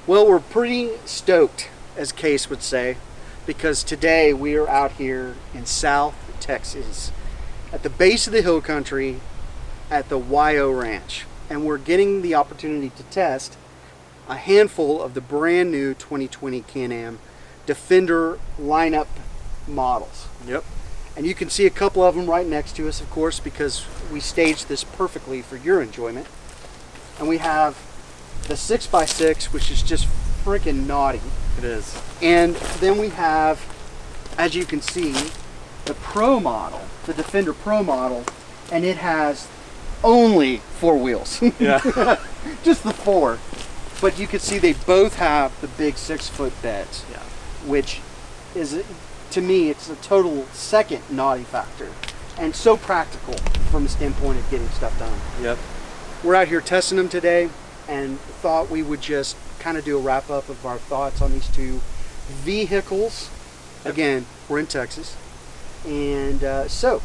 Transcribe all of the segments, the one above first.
Well, we're pretty stoked, as Case would say, because today we are out here in South Texas at the base of the hill country at the YO Ranch. And we're getting the opportunity to test a handful of the brand new 2020 Can-Am Defender lineup models. Yep. And you can see a couple of them right next to us, of course, because we staged this perfectly for your enjoyment. And we have the 6x6, which is just freaking naughty. It is. And then we have, as you can see, the Pro model, the Defender Pro model, and it has only 4 wheels. Yeah. Just the 4. But you can see they both have the big 6-foot beds, Yeah. which is, to me, it's a total second naughty factor, and so practical from the standpoint of getting stuff done. Yep. We're out here testing them today, and thought we would just kind of do a wrap up of our thoughts on these two vehicles. Again, we're in Texas, and so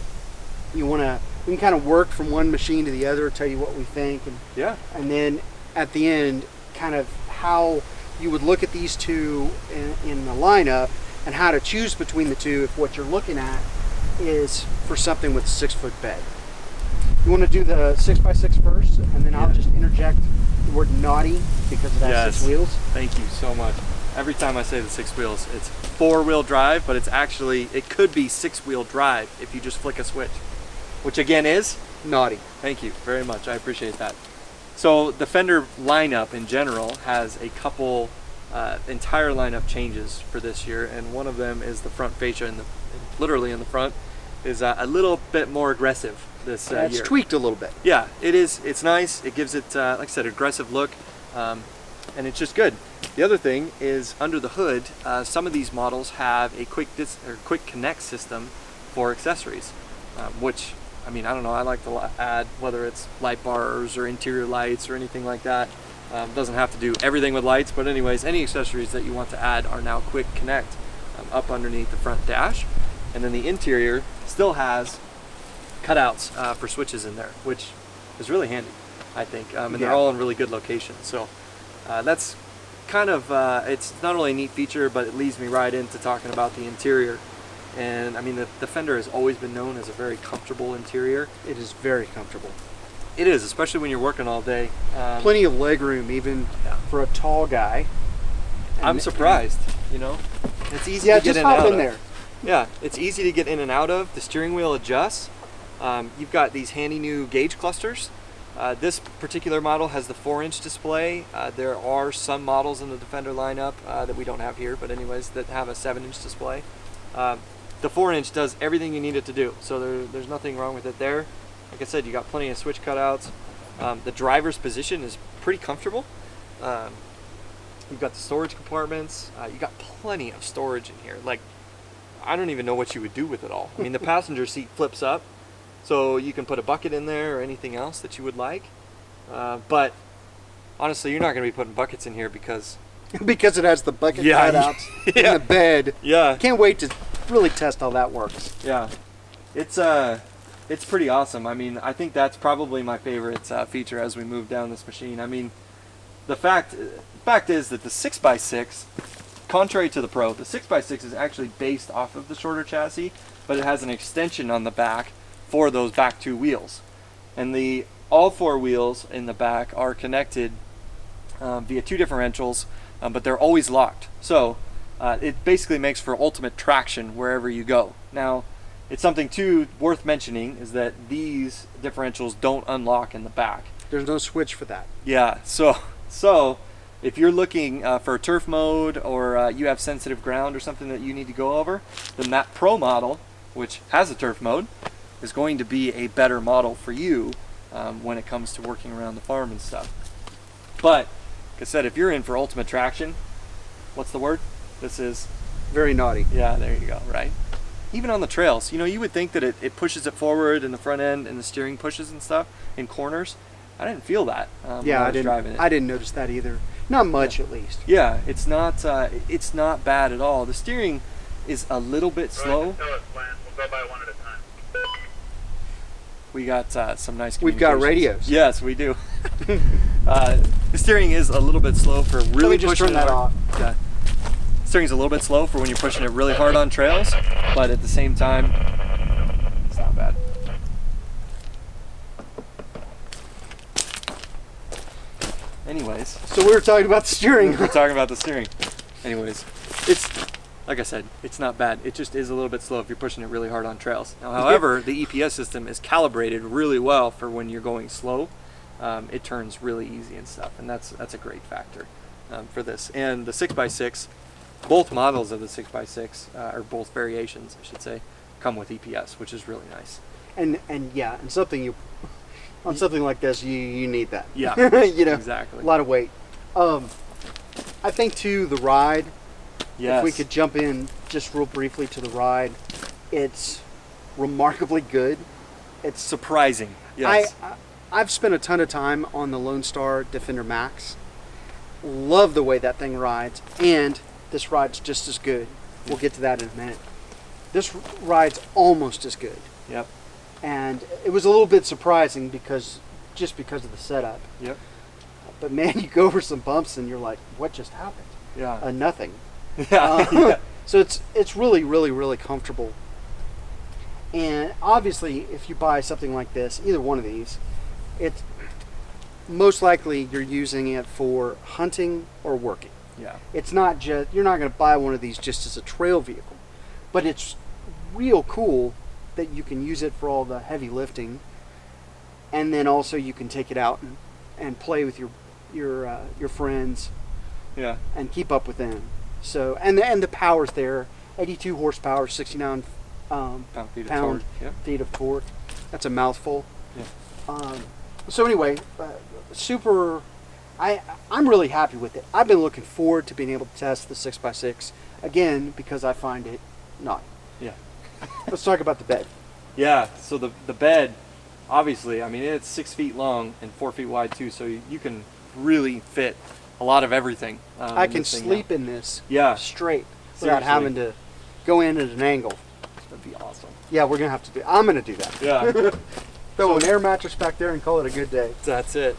we can kind of work from one machine to the other, tell you what we think, and Yeah. and then at the end, kind of how you would look at these two in the lineup, and how to choose between the two if what you're looking at is for something with a 6-foot bed. You want to do the 6x6 first, and then I'll just interject the word naughty because it has 6 wheels. Thank you so much. Every time I say the 6 wheels, it's 4-wheel drive, but it could be 6-wheel drive if you just flick a switch, which again is Naughty. Thank you very much. I appreciate that. So the Fender lineup in general has a couple entire lineup changes for this year, and one of them is the front fascia, literally in the front, is a little bit more aggressive this year. It's tweaked a little bit. Yeah, it is. It's nice. It gives it, like I said, aggressive look, and it's just good. The other thing is under the hood, some of these models have a quick connect system for accessories, which, I mean, I don't know, I like to add, whether it's light bars or interior lights or anything like that. Doesn't have to do everything with lights, but anyways, any accessories that you want to add are now quick connect up underneath the front dash. And then the interior still has cutouts for switches in there, which is really handy, I think. And they're all in really good locations. So that's kind of, it's not only a neat feature, but it leads me right into talking about the interior. And I mean, the Defender has always been known as a very comfortable interior. It is very comfortable. It is, especially when you're working all day. Plenty of leg room, even for a tall guy. I'm surprised, you know. It's easy to get in and out of. There. Yeah, it's easy to get in and out of. The steering wheel adjusts. You've got these handy new gauge clusters. This particular model has the 4-inch display. There are some models in the Defender lineup that we don't have here, but anyways, that have a 7-inch display. The 4-inch does everything you need it to do, so there's nothing wrong with it there. Like I said, you got plenty of switch cutouts. The driver's position is pretty comfortable. You've got the storage compartments. You got plenty of storage in here. Like, I don't even know what you would do with it all. I mean, the passenger seat flips up, so you can put a bucket in there or anything else that you would like. But honestly, you're not going to be putting buckets in here because because it has the bucket cutouts in the bed. Yeah. Can't wait to really test how that works. Yeah. It's pretty awesome. I mean, I think that's probably my favorite feature as we move down this machine. I mean, the fact is that the 6x6, contrary to the Pro, the 6x6 is actually based off of the shorter chassis, but it has an extension on the back for those back 2 wheels. And all 4 wheels in the back are connected via 2 differentials, but they're always locked. So it basically makes for ultimate traction wherever you go. Now, it's something too worth mentioning is that these differentials don't unlock in the back. There's no switch for that. Yeah, so if you're looking for turf mode, or you have sensitive ground or something that you need to go over, then that Pro model, which has a turf mode, is going to be a better model for you when it comes to working around the farm and stuff. But, like I said, if you're in for ultimate traction, what's the word? This is very naughty. Yeah, there you go, right? Even on the trails, you know, you would think that it pushes it forward in the front end and the steering pushes and stuff in corners. I didn't feel that when I was driving it. I didn't notice that either. Not much, at least. Yeah, it's not bad at all. The steering is a little bit slow. We'll go by one at a time. We got some nice communication. We've got radios. Yes, we do. The steering is a little bit slow for really Let me just pushing turn that it hard. off. Yeah. Steering's a little bit slow for when you're pushing it really hard on trails, but at the same time, it's not bad. Anyways. So we were talking about the steering. We're talking about the steering. Anyways, it's, like I said, it's not bad. It just is a little bit slow if you're pushing it really hard on trails. Now, however, the EPS system is calibrated really well for when you're going slow. It turns really easy and stuff, and that's a great factor for this. And the 6x6, both models of the 6x6, or both variations, I should say, come with EPS, which is really nice. And yeah, and something on something like this, you need that. Yeah, A exactly. lot of weight. I think too, the ride. Yes. If we could jump in just real briefly to the ride, it's remarkably good. It's surprising. Yes. I've spent a ton of time on the Lone Star Defender Max. Love the way that thing rides, and this ride's just as good. We'll get to that in a minute. This ride's almost as good. Yep. And it was a little bit surprising because of the setup. Yep. But man, you go over some bumps and you're like, what just happened? Yeah. Nothing. Yeah. So it's really, really, really comfortable. And obviously, if you buy something like this, either one of these, it's most likely you're using it for hunting or working. Yeah. It's not just, you're not going to buy one of these just as a trail vehicle, but it's real cool that you can use it for all the heavy lifting, and then also you can take it out and play with your friends. Yeah. And keep up with them. So and the power's there, 82 horsepower, 69 feet of torque. That's a mouthful. Yeah. So anyway, super. I'm really happy with it. I've been looking forward to being able to test the 6x6 again because I find it not. Yeah. Let's talk about the bed. Yeah. So the bed, obviously, I mean, it's 6 feet long and 4 feet wide too, so you can really fit a lot of everything. I can sleep in this straight without Seriously. having to go in at an angle. That'd be awesome. Yeah, we're gonna have to do. I'm gonna do that. Yeah. Throw an air mattress back there and call it a good day. That's it.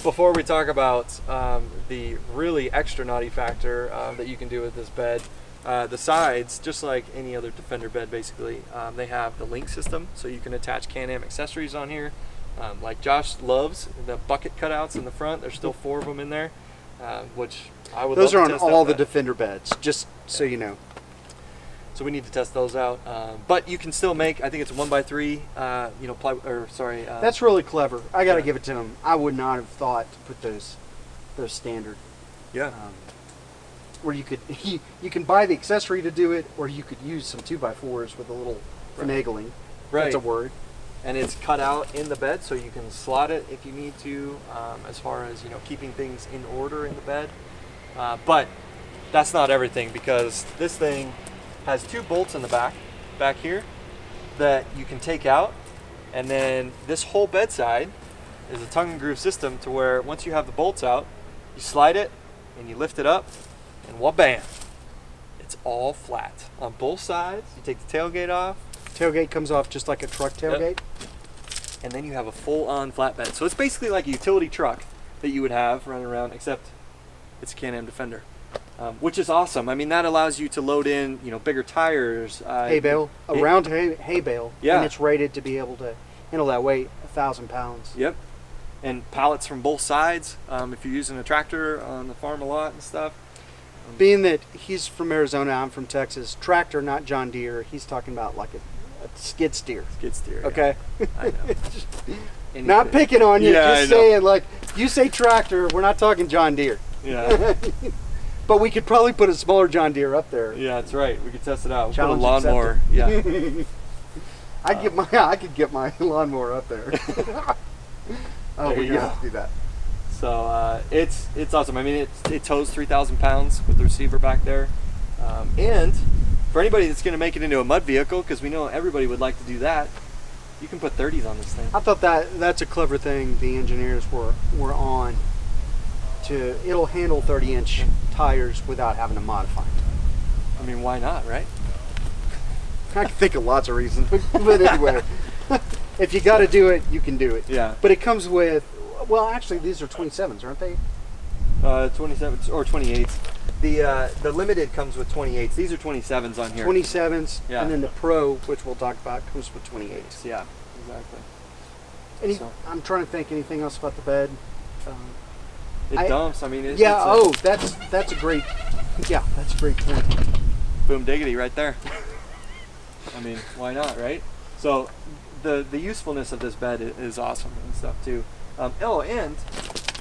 Before we talk about the really extra naughty factor that you can do with this bed, the sides, just like any other Defender bed basically, they have the link system, so you can attach Can-Am accessories on here. Like Josh loves the bucket cutouts in the front. There's still 4 of them in there, which I would Those love are to on test all out the that. Defender beds, just so you know. So we need to test those out. But you can still make, I think it's 1x3, That's really clever. I got to Yeah. give it to them. I would not have thought to put those standard. Yeah. Where you could you can buy the accessory to do it, or you could use some 2x4s with a little finagling. Right. That's a word. And it's cut out in the bed, so you can slot it if you need to, as far as keeping things in order in the bed. But that's not everything, because this thing has 2 bolts in the back here, that you can take out, and then this whole bedside is a tongue and groove system to where once you have the bolts out, you slide it and you lift it up, and wha-bam! It's all flat on both sides. You take the tailgate off. Tailgate comes off just like a truck tailgate. Yep. And then you have a full-on flatbed. So it's basically like a utility truck that you would have running around, except it's a Can-Am Defender, which is awesome. I mean, that allows you to load in, bigger tires. Hay bale, a round hay bale. Yeah. And it's rated to be able to handle that weight, 1,000 pounds. Yep. And pallets from both sides, if you're using a tractor on the farm a lot and stuff. Being that he's from Arizona, I'm from Texas, tractor, not John Deere, he's talking about like a skid steer. Skid steer. Okay. Yeah. I know. Not picking on you, Yeah, just saying, like, you say tractor, we're not talking John Deere. Yeah. But we could probably put a smaller John Deere up there. Yeah, that's right. We could test it out. We'll put a Challenge lawnmower. accepted. Yeah. I could get my lawnmower up there. Oh, There we you have go. to do that. So it's awesome. I mean, it tows 3,000 pounds with the receiver back there. And for anybody that's going to make it into a mud vehicle, because we know everybody would like to do that, you can put 30s on this thing. I thought that's a clever thing the engineers were on. It'll handle 30-inch tires without having to modify them. I mean, why not, right? I can think of lots of reasons, but anyway, if you got to do it, you can do it. Yeah. But it comes with, well, actually, these are 27s, aren't they? 27s or 28s. The limited comes with 28s. These are 27s on here. 27s, Yeah. and then the Pro, which we'll talk about, comes with 28s. Yeah, exactly. I'm trying to think anything else about the bed. It dumps. I mean, that's a great. Yeah, that's a great point. Boom diggity right there. I mean, why not, right? So the usefulness of this bed is awesome and stuff too. And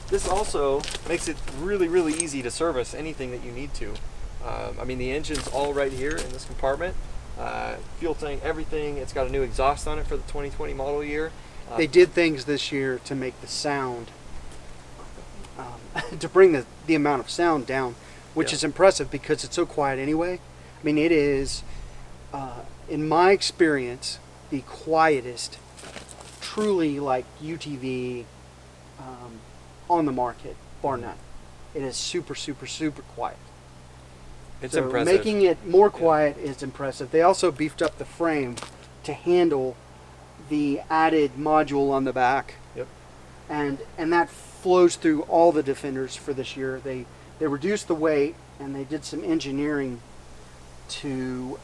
this also makes it really, really easy to service anything that you need to. I mean, the engine's all right here in this compartment. Fuel tank, everything. It's got a new exhaust on it for the 2020 model year. They did things this year to make the sound, to bring the amount of sound down, which is impressive because it's so quiet anyway. I mean, it is, in my experience, the quietest, truly like UTV on the market, bar none. It is super, super, super quiet. It's so impressive. Making it more quiet is impressive. They also beefed up the frame to handle the added module on the back. Yep. And that flows through all the Defenders for this year. They reduced the weight and they did some engineering to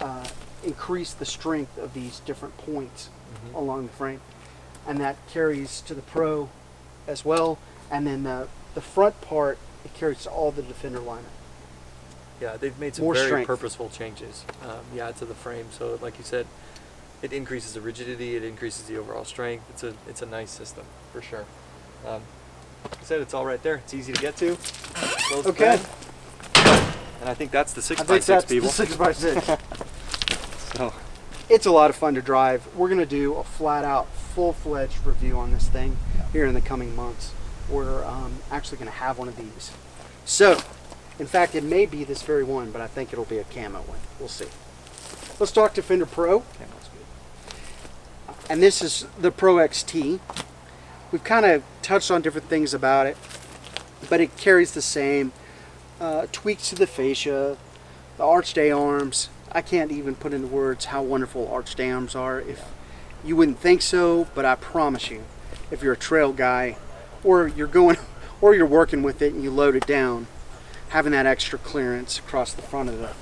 increase the strength of these different points along the frame, and that carries to the Pro as well. And then the front part, it carries to all the Defender lineup. Yeah, they've made some More very strength. purposeful changes. To the frame. So, like you said, it increases the rigidity. It increases the overall strength. It's a nice system for sure. Like I said, it's all right there. It's easy to get to. Close the Okay. bed. And I think that's the 6x6, I think that's people. the 6x6. So, It's a lot of fun to drive. We're going to do a flat-out, full-fledged review on this thing here in the coming months. We're actually going to have one of these. So, in fact, it may be this very one, but I think it'll be a camo one. We'll see. Let's talk Defender Pro. camo's good. And this is the Pro XT. We've kind of touched on different things about it, but it carries the same tweaks to the fascia, the arched A-arms. I can't even put into words how wonderful arched A-arms are. If you wouldn't think so, but I promise you, if you're a trail guy, or you're going, or you're working with it and you load it down, having that extra clearance across the front of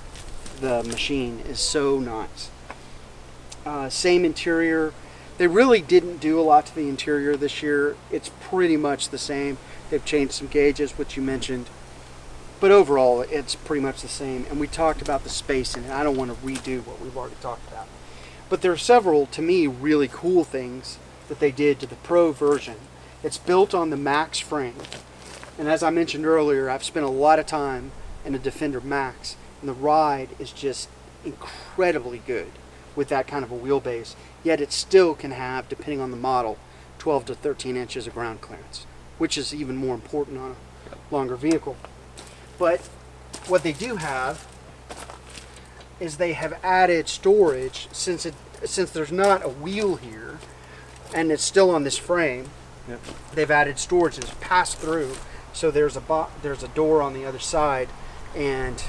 the machine is so nice. Same interior. They really didn't do a lot to the interior this year. It's pretty much the same. They've changed some gauges, which you mentioned. But overall, it's pretty much the same. And we talked about the space in it. I don't want to redo what we've already talked about. But there are several, to me, really cool things that they did to the Pro version. It's built on the Max frame. And as I mentioned earlier, I've spent a lot of time in a Defender Max. And the ride is just incredibly good with that kind of a wheelbase. Yet it still can have, depending on the model, 12 to 13 inches of ground clearance, which is even more important on a longer vehicle. But what they do have is they have added storage since there's not a wheel here and it's still on this frame. Yep. They've added storage that's passed through, so there's a door on the other side and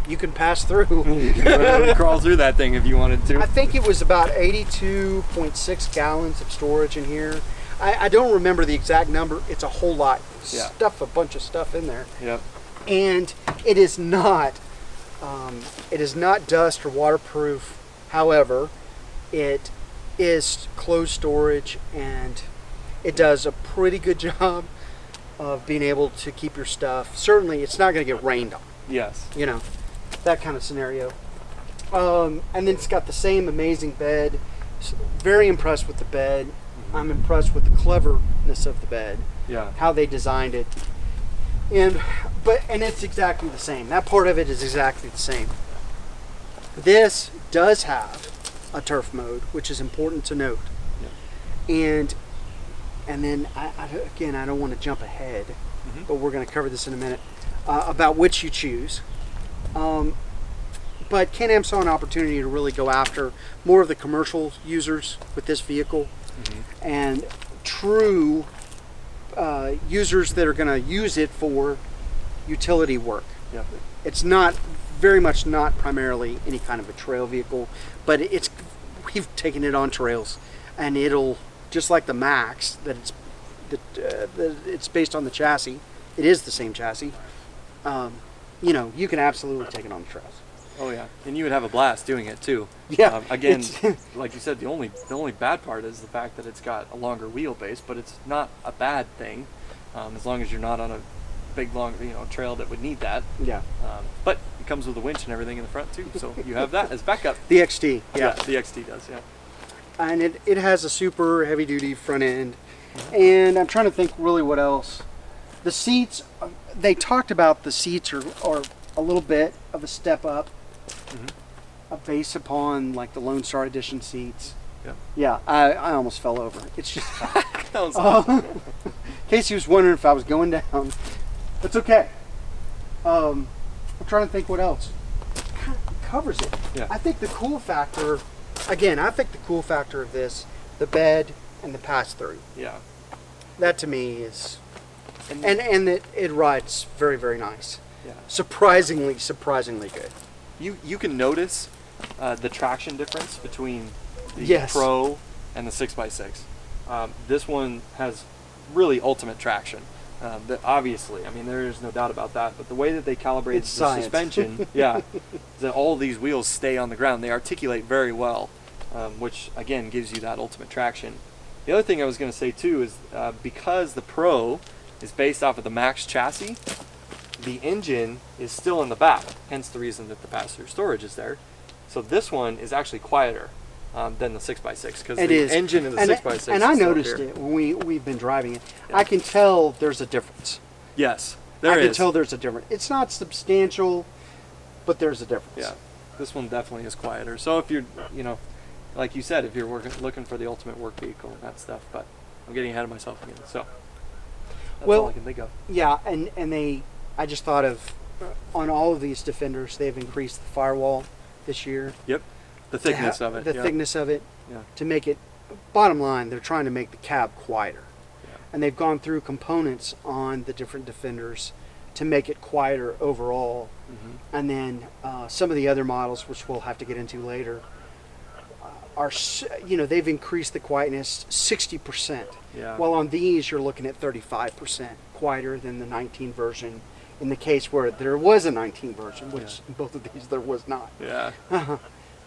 you can pass through. You can crawl through that thing if you wanted to. I think it was about 82.6 gallons of storage in here. I don't remember the exact number. It's a whole lot. Yeah. A bunch of stuff in there. Yep. And it is not dust or waterproof. However, it is closed storage and it does a pretty good job of being able to keep your stuff. Certainly, it's not going to get rained on. Yes. You know, that kind of scenario. And then it's got the same amazing bed. Very impressed with the bed. I'm impressed with the cleverness of the bed. Yeah. How they designed it. And it's exactly the same. That part of it is exactly the same. This does have a turf mode, which is important to note. Yeah. And then I don't want to jump ahead, but we're going to cover this in a minute about which you choose. But Can-Am saw an opportunity to really go after more of the commercial users with this vehicle, and true users that are going to use it for utility work. Yep. It's not very much not primarily any kind of a trail vehicle, but we've taken it on trails, and it'll, just like the Max, that it's based on the chassis. it is the same chassis. You know, you can absolutely take it on the trails. Oh yeah, and you would have a blast doing it too. Yeah. Again, like you said, the only bad part is the fact that it's got a longer wheelbase, but it's not a bad thing, as long as you're not on a big long trail that would need that. Yeah. But it comes with a winch and everything in the front too, so you have that as backup. The XT. Yeah. The XT does. Yeah. And it has a super heavy duty front end, and I'm trying to think really what else. The seats. They talked about the seats are a little bit of a step up. Based upon like the Lone Star Edition seats. Yeah. Yeah, I almost fell over. It's just That was awesome. Casey was wondering if I was going down. It's okay. I'm trying to think what else. Kind of covers it. Yeah. I think the cool factor of this, the bed and the pass through. Yeah. That to me is and that it rides very, very nice. Yeah. Surprisingly good. You can notice the traction difference between the Yes. Pro and the 6x6. This one has really ultimate traction. That obviously, I mean, there is no doubt about that. But the way that they calibrate It's the science. suspension, yeah, that all these wheels stay on the ground. They articulate very well, which again gives you that ultimate traction. The other thing I was going to say too is because the Pro is based off of the Max chassis, the engine is still in the back, hence the reason that the passenger storage is there. So this one is actually quieter than the 6x6 because the engine in the 6x6 and I is still noticed here. it when we've been driving it. Yeah. I can tell there's a difference. Yes, I there can is. tell there's a difference. It's not substantial, but there's a difference. Yeah, this one definitely is quieter. So if you're, like you said, if you're looking for the ultimate work vehicle and that stuff, but I'm getting ahead of myself again. So that's all I can think of. Yeah, and I just thought of on all of these Defenders, they've increased the firewall this year. Yep, the thickness of it. The thickness of it. Yeah. To make it, bottom line, they're trying to make the cab quieter. Yeah. And they've gone through components on the different Defenders to make it quieter overall. Mm-hmm. And then some of the other models, which we'll have to get into later, are they've increased the quietness 60%. Yeah. Well, on these you're looking at 35% quieter than the 19 version. In the case where there was a 19 version, which in both of these there was not. Yeah.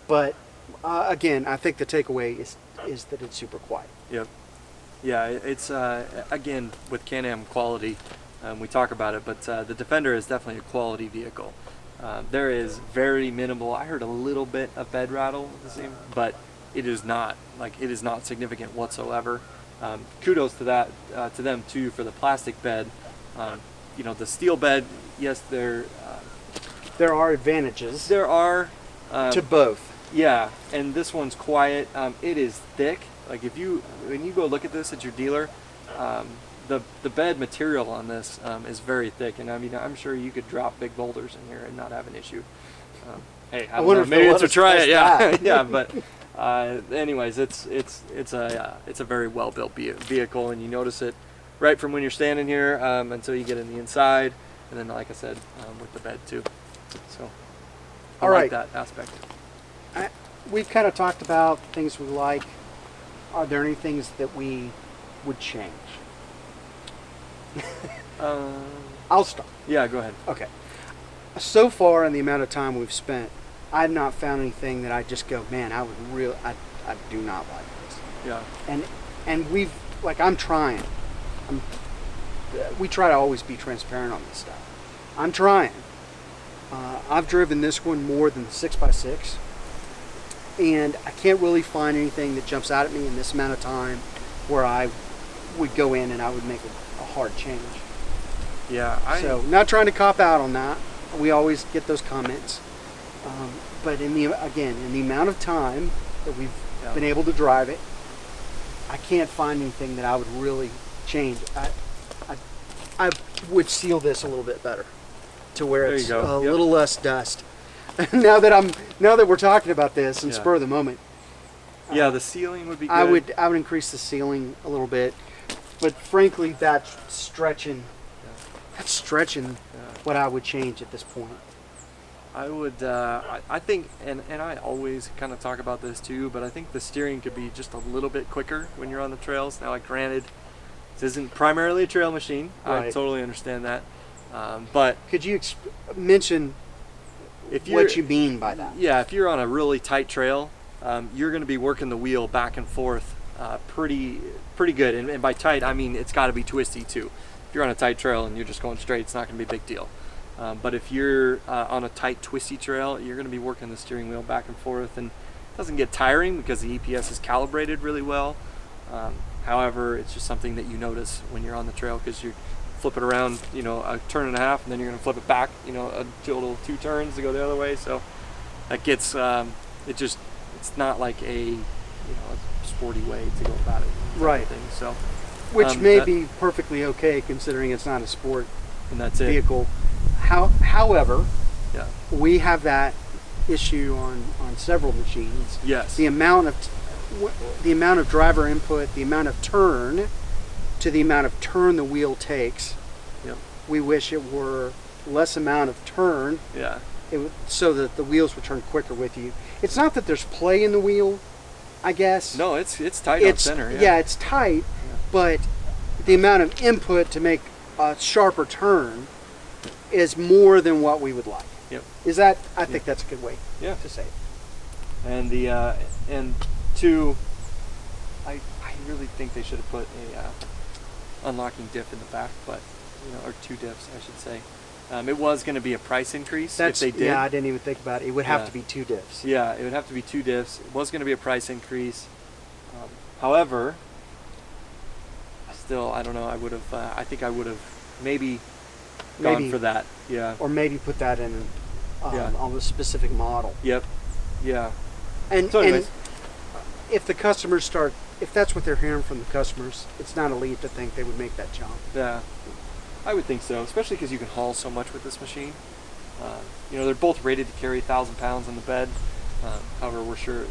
But again, I think the takeaway is that it's super quiet. Yep. Yeah, it's again with Can-Am quality. We talk about it, but the Defender is definitely a quality vehicle. There is very minimal. I heard a little bit of bed rattle, but it is not significant whatsoever. Kudos to them too for the plastic bed. The steel bed. Yes, there are advantages. There are to both. Yeah, and this one's quiet. It is thick. Like when you go look at this at your dealer, the bed material on this is very thick, and I mean I'm sure you could drop big boulders in here and not have an issue. Hey, I wonder if maybe it's a try it. Yeah, yeah, but anyways, it's a very well built vehicle, and you notice it right from when you're standing here until you get in the inside, and then like I said, with the bed too. So I like that aspect. We've kind of talked about things we like. Are there any things that we would change? I'll start. Yeah, go ahead. Okay. So far in the amount of time we've spent, I've not found anything that I just go, man, I do not like this. Yeah. And I'm trying. We try to always be transparent on this stuff. I'm trying. I've driven this one more than the 6x6, and I can't really find anything that jumps out at me in this amount of time where I would go in and I would make a hard change. Yeah. So not trying to cop out on that. We always get those comments, but in the amount of time that we've been able to drive it, I can't find anything that I would really change. I would seal this a little bit better to where it's a little less dust. now that we're talking about this and spur of the moment. Yeah, the sealing would be good. I would increase the sealing a little bit, but frankly, that's stretching. That's stretching what I would change at this point. I would, I think, and I always kind of talk about this too, but I think the steering could be just a little bit quicker when you're on the trails. Now, like, granted, This isn't primarily a trail machine. Right. I totally understand that. But could you mention what you mean by that? Yeah, if you're on a really tight trail, you're going to be working the wheel back and forth pretty good. And by tight, I mean it's got to be twisty too. If you're on a tight trail and you're just going straight, it's not going to be a big deal. But if you're on a tight, twisty trail, you're going to be working the steering wheel back and forth, and it doesn't get tiring because the EPS is calibrated really well. However, it's just something that you notice when you're on the trail because you flip it around, a turn and a half, and then you're going to flip it back, a total 2 turns to go the other way. So that gets it's not like a a sporty way to go about it. Right. So, which may be perfectly okay considering it's not a sport and that's vehicle. However, yeah, we have that issue on several machines. Yes. The amount of driver input, the amount of turn to the amount of turn the wheel takes. Yep. We wish it were less amount of turn. Yeah. So that the wheels would turn quicker with you. It's not that there's play in the wheel, I guess. No, it's tight on center. Yeah, it's tight, but the amount of input to make a sharper turn is more than what we would like. Yep. Is that? I think that's a good way to say it. And and two, I really think they should have put a unlocking diff in the back, but or 2 diffs, I should say. It was going to be a price increase if they did. Yeah, I didn't even think about it. It would have to be 2 diffs. Yeah, it would have to be 2 diffs. It was going to be a price increase. However, still, I don't know. I think I would have maybe gone for that. Yeah. Or maybe put that in on the specific model. Yep. Yeah. And if the customers if that's what they're hearing from the customers, it's not a leap to think they would make that jump. Yeah. I would think so, especially because you can haul so much with this machine. They're both rated to carry 1,000 pounds on the bed. However, we're sure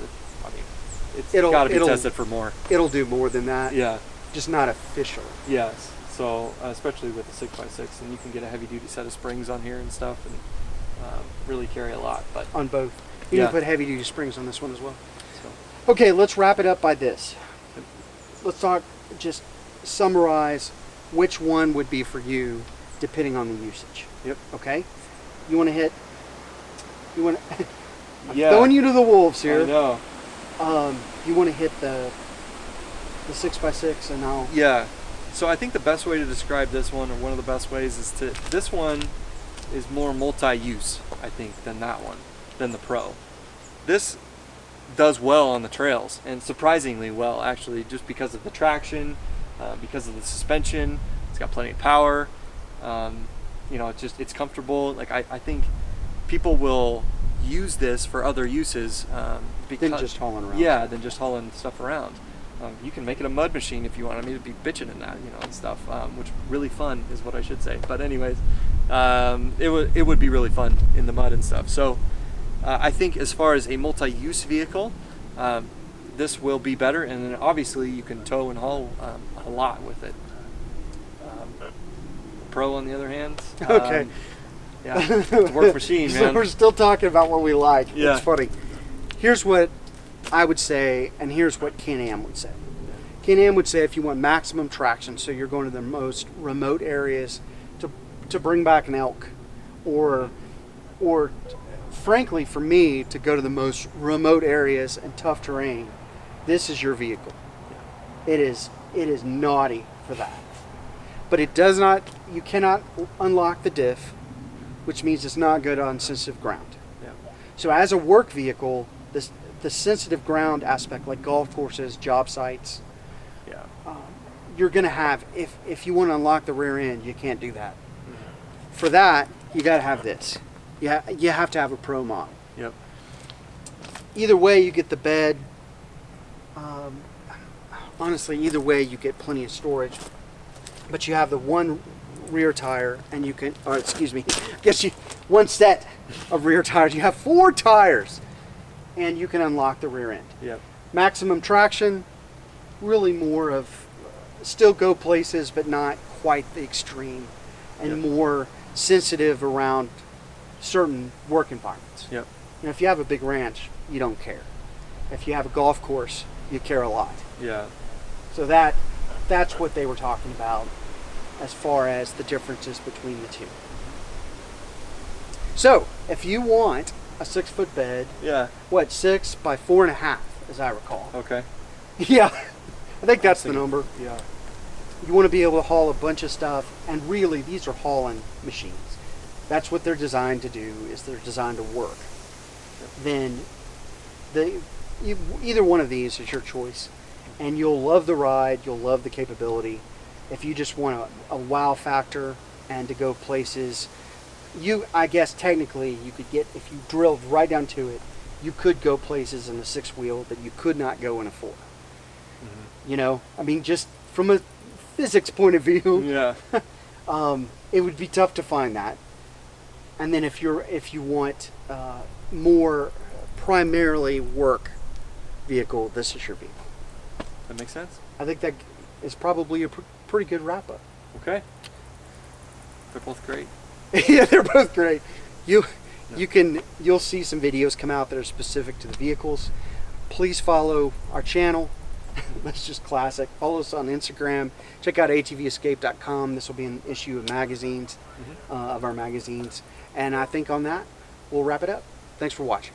it's got to be tested for more. It'll do more than that. Yeah. Just not official. Yes. So, especially with the 6x6, and you can get a heavy-duty set of springs on here and stuff, and really carry a lot. But on both. You can put heavy-duty springs on this one as well. So. Okay, let's wrap it up by this. Let's just summarize which one would be for you depending on the usage. Yep. Okay? I'm throwing you to the wolves here. I know. You want to hit the 6x6 and now... Yeah. So I think the best way to describe this one, or one of the best ways, this one is more multi-use, I think, than that one, than the Pro. This does well on the trails, and surprisingly well, actually, just because of the traction, because of the suspension. It's got plenty of power. It's comfortable. Like I think people will use this for other uses than just hauling around. Yeah, than just hauling stuff around. You can make it a mud machine if you want. I mean, it'd be bitching in that, and stuff, which really fun is what I should say. But anyways, it would be really fun in the mud and stuff. So I think as far as a multi-use vehicle, this will be better, and then obviously you can tow and haul a lot with it. Pro, on the other hand, okay, it's a work machine, man. So we're still talking about what we like. Yeah. It's funny. Here's what I would say, and here's what Can-Am would say. Can-Am would say if you want maximum traction, so you're going to the most remote areas to bring back an elk, or frankly for me to go to the most remote areas and tough terrain, this is your vehicle. It is naughty for that. But it does not, you cannot unlock the diff, which means it's not good on sensitive ground. Yeah. So as a work vehicle, the sensitive ground aspect, like golf courses, job sites, you're going to have, if you want to unlock the rear end, you can't do that. Mm-hmm. For that, you got to have this. You have to have a Pro model. Yep. Either way, you get the bed. Honestly, either way, you get plenty of storage. But you have the one rear tire, and you can, one set of rear tires. You have 4 tires, and you can unlock the rear end. Yep. Maximum traction, really more of, still go places, but not quite the extreme, and more sensitive around certain work environments. Yep. If you have a big ranch, you don't care. If you have a golf course, you care a lot. Yeah. So that that's what they were talking about as far as the differences between the two. So, if you want a 6-foot bed, 6 by 4.5, as I recall. Okay. Yeah, I think that's the number. Yeah. You want to be able to haul a bunch of stuff, and really, these are hauling machines. That's what they're designed to do. Is they're designed to work. Then, either one of these is your choice, and you'll love the ride. You'll love the capability. If you just want a wow factor and to go places, I guess technically you could get, if you drilled right down to it, you could go places in a 6-wheel that you could not go in a 4. Mm-hmm. You know, I mean, just from a physics point of view, it would be tough to find that. And then if you want more primarily work vehicle, this is your vehicle. That makes sense. I think that is probably a pretty good wrap up. Okay. They're both great. Yeah, they're both great. You'll see some videos come out that are specific to the vehicles. Please follow our channel. That's just classic. Follow us on Instagram. Check out atvescape.com. This will be an issue of magazines, of our magazines. And I think on that, we'll wrap it up. Thanks for watching.